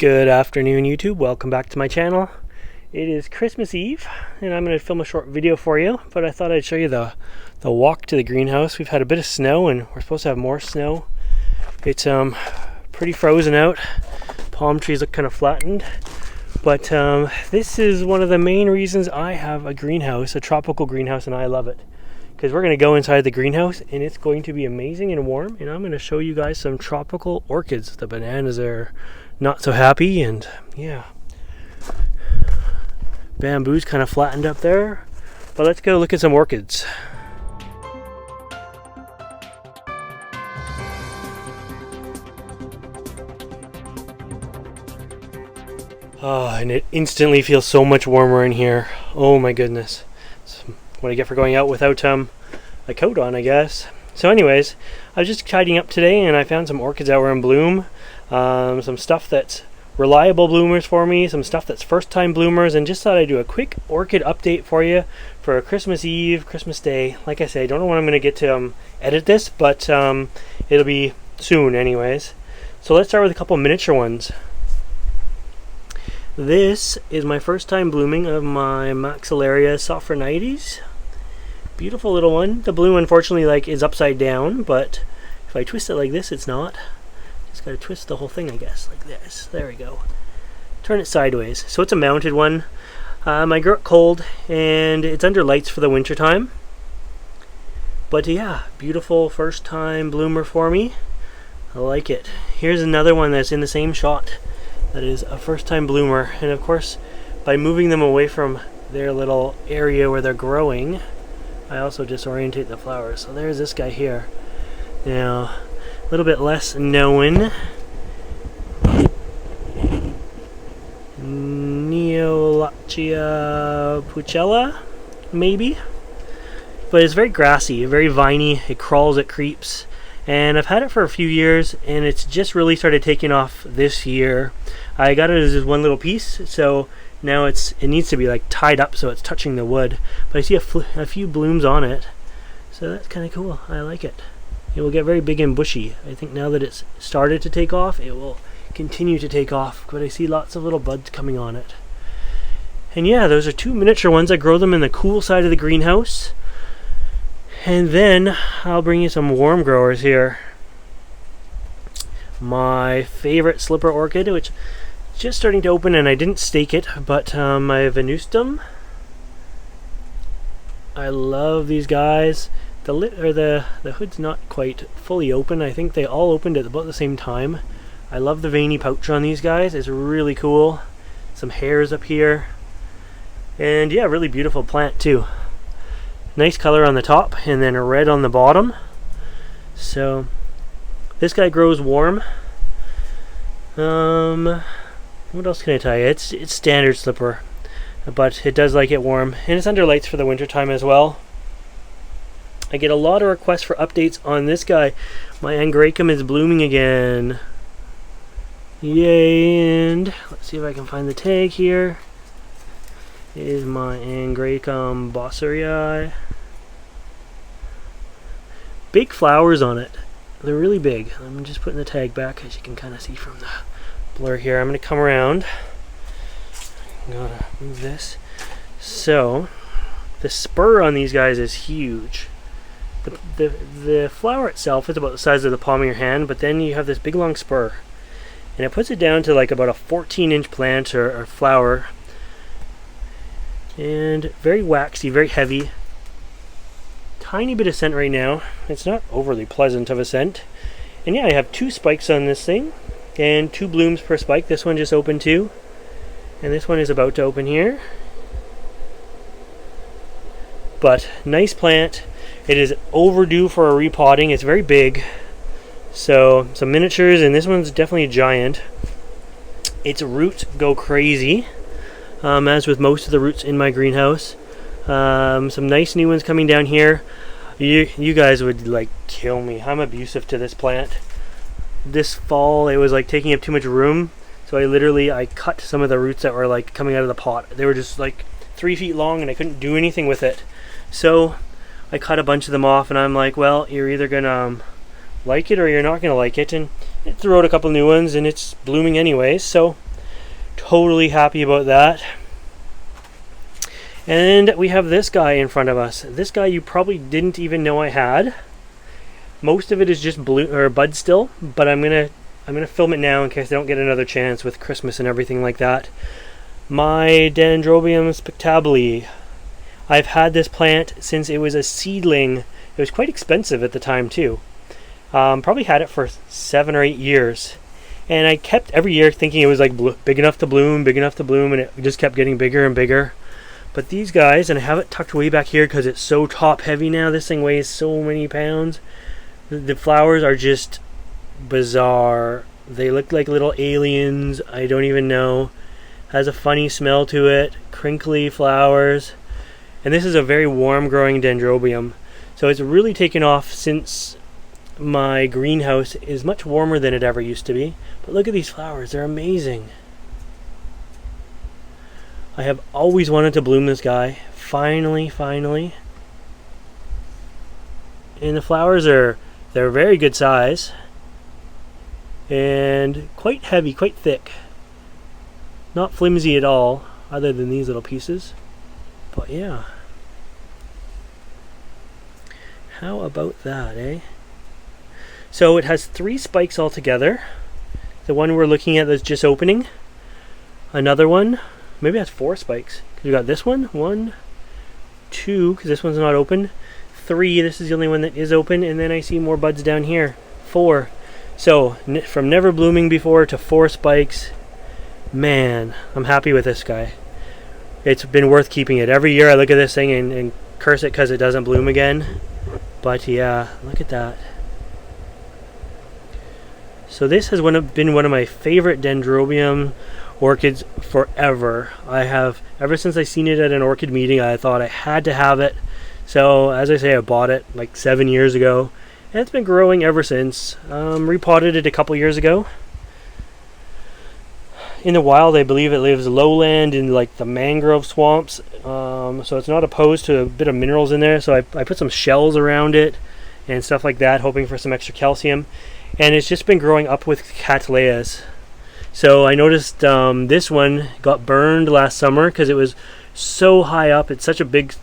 Good afternoon, YouTube. Welcome back to my channel. It is Christmas Eve and I'm going to film a short video for you, but I thought I'd show you the walk to the greenhouse. We've had a bit of snow and we're supposed to have more snow. It's pretty frozen out. Palm trees look kind of flattened, but this is one of the main reasons I have a greenhouse, a tropical greenhouse, and I love it. Because we're going to go inside the greenhouse and it's going to be amazing and warm, and I'm going to show you guys some tropical orchids. The bananas are not so happy, and yeah, bamboo's kind of flattened up there, but let's go look at some orchids. Oh, and it instantly feels so much warmer in here. Oh my goodness. It's what I get for going out without a coat on, I guess. So anyways, I was just tidying up today and I found some orchids that were in bloom. Some stuff that's reliable bloomers for me, some stuff that's first time bloomers, and just thought I'd do a quick orchid update for you for Christmas Eve, Christmas Day. Like I say, I don't know when I'm going to get to edit this, but it'll be soon anyways. So let's start with a couple miniature ones. This is my first time blooming of my Maxillaria Sophronites. Beautiful little one. The bloom unfortunately is upside down, but if I twist it like this, it's not. Just gotta twist the whole thing, I guess, like this. There we go. Turn it sideways. So it's a mounted one. I grew it cold, and it's under lights for the winter time. But yeah, beautiful first time bloomer for me. I like it. Here's another one that's in the same shot. That is a first time bloomer, and of course, by moving them away from their little area where they're growing, I also disorientate the flowers. So there's this guy here. Now, a little bit less known. Neolachia puchella, maybe? But it's very grassy, very viney. It crawls, it creeps. And I've had it for a few years, and it's just really started taking off this year. I got it as just one little piece, so now it needs to be tied up so it's touching the wood. But I see a few blooms on it, so that's kind of cool. I like it. It will get very big and bushy. I think now that it's started to take off, it will continue to take off. But I see lots of little buds coming on it. And yeah, those are two miniature ones. I grow them in the cool side of the greenhouse. And then I'll bring you some warm growers here. My favorite slipper orchid, which is just starting to open, and I didn't stake it, but my Venustum. I love these guys. The hood's not quite fully open. I think they all opened at about the same time. I love the veiny pouch on these guys. It's really cool. Some hairs up here. And yeah, really beautiful plant too. Nice color on the top and then a red on the bottom. So this guy grows warm. What else can I tell you? It's standard slipper, but it does like it warm, and it's under lights for the winter time as well. I get a lot of requests for updates on this guy. My Angraecum is blooming again. Yay! And let's see if I can find the tag here. Is my Angraecum bosserii. Big flowers on it. They're really big. I'm just putting the tag back, as you can kind of see from the blur here. I'm going to come around. I'm going to move this. So, the spur on these guys is huge. The flower itself is about the size of the palm of your hand, but then you have this big long spur. And it puts it down to about a 14-inch plant or flower. And very waxy, very heavy. Tiny bit of scent right now. It's not overly pleasant of a scent. And yeah, I have 2 spikes on this thing, and 2 blooms per spike. This one just opened too, and this one is about to open here. But nice plant. It is overdue for a repotting. It's very big. So some miniatures, and this one's definitely a giant. Its roots go crazy. As with most of the roots in my greenhouse. Some nice new ones coming down here. You guys would kill me. I'm abusive to this plant. This fall it was taking up too much room, so I cut some of the roots that were coming out of the pot. They were just 3 feet long, and I couldn't do anything with it. So I cut a bunch of them off, and I'm like, well, you're either gonna like it or you're not gonna like it. And it threw out a couple new ones, and it's blooming anyways. So Totally happy about that. And we have this guy in front of us. This guy you probably didn't even know I had. Most of it is just bud still, but I'm gonna film it now in case I don't get another chance with Christmas and everything like that. My Dendrobium Spittle. I've had this plant since it was a seedling. It was quite expensive at the time too. Probably had it for 7 or 8 years. And I kept every year thinking it was like big enough to bloom, and it just kept getting bigger and bigger. But these guys, and I have it tucked way back here because it's so top heavy now. This thing weighs so many pounds. The flowers are just bizarre. They look like little aliens. I don't even know. Has a funny smell to it. Crinkly flowers. And this is a very warm growing dendrobium. So it's really taken off since my greenhouse is much warmer than it ever used to be. But look at these flowers. They're amazing. I have always wanted to bloom this guy. Finally. And the flowers they're very good size. And quite heavy, quite thick. Not flimsy at all, other than these little pieces. But yeah. How about that, eh? So it has 3 spikes altogether. The one we're looking at that's just opening. Another one, maybe that's 4 spikes. We got this one, 1, 2, because this one's not open. 3, this is the only one that is open, and then I see more buds down here. 4. So from never blooming before to 4 spikes. Man, I'm happy with this guy. It's been worth keeping it. Every year I look at this thing and curse it because it doesn't bloom again. But yeah, look at that. So this has been one of my favorite Dendrobium orchids forever. I have, ever since I seen it at an orchid meeting, I thought I had to have it. So as I say, I bought it like 7 years ago. And it's been growing ever since. Repotted it a couple years ago. In the wild, I believe it lives lowland in like the mangrove swamps. So it's not opposed to a bit of minerals in there. So I put some shells around it and stuff like that, hoping for some extra calcium. And it's just been growing up with cattleyas. So I noticed this one got burned last summer because it was so high up. It's such a big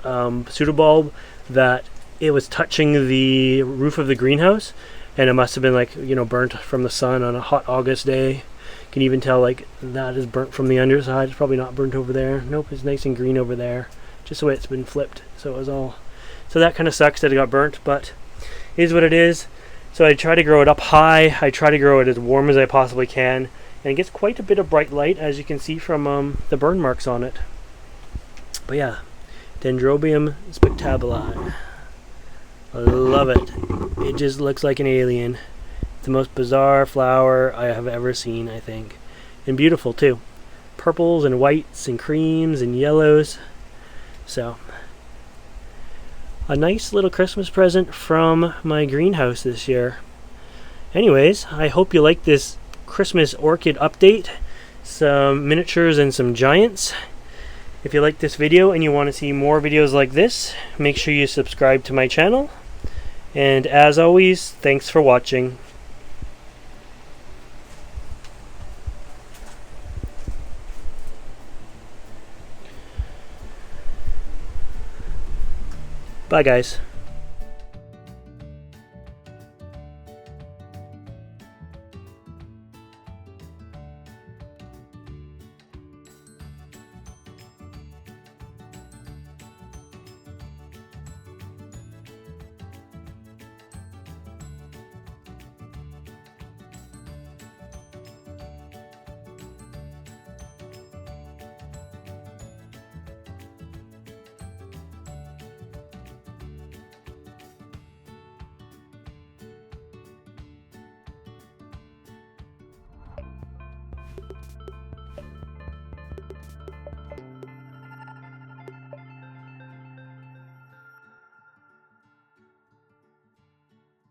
pseudobulb that it was touching the roof of the greenhouse, and it must have been like, you know, burnt from the sun on a hot August day. You can even tell like that is burnt from the underside. It's probably not burnt over there. Nope, it's nice and green over there. Just the way it's been flipped. So it was all. So that kind of sucks that it got burnt, but it is what it is. So I try to grow it up high. I try to grow it as warm as I possibly can, and it gets quite a bit of bright light, as you can see from the burn marks on it. But yeah, Dendrobium Spittle. I love it. It just looks like an alien. The most bizarre flower I have ever seen, I think. And beautiful too. Purples and whites and creams and yellows. So, a nice little Christmas present from my greenhouse this year. Anyways, I hope you like this Christmas orchid update. Some miniatures and some giants. If you like this video and you want to see more videos like this, make sure you subscribe to my channel. And as always, thanks for watching. Bye guys.